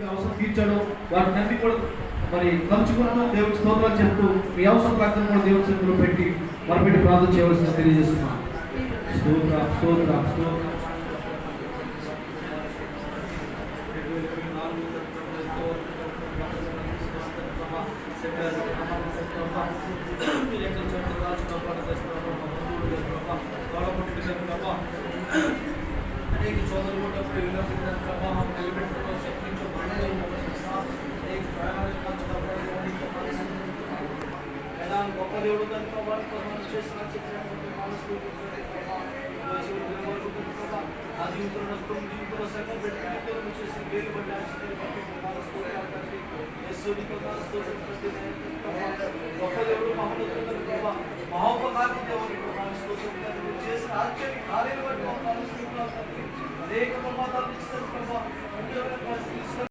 అవసరం తీర్చాడు. వాటిని కూడా మరి తలుచుకుంటూ దేవుడికి స్తోత్రాలు చెప్తూ మీ అవసరం కూడా దేవుడి చేతుల్లో పెట్టి మరపెట్టి ప్రార్థన చేయవలసిన తెలియజేస్తున్నాను. స్తోత్రం స్తోత్రం స్తోత్రం. అనేక సోదరులు ఉన్నప్పుడు విన్నప్పుడు ప్రభావం నిలబెట్టుకున్న శక్తించో గొప్ప దేవుడు దాని ప్రభావం చేసిన ఆ జీవితంలో సంఘం పెట్టుకుని చేసి వేలు బట్టి గొప్ప దేవుడు మహోపకారి దేవుడు చేసిన ఆశ్చర్య కార్యాలు బట్టి అనేక ప్రమాదాలు ఇస్తారు ప్రభావం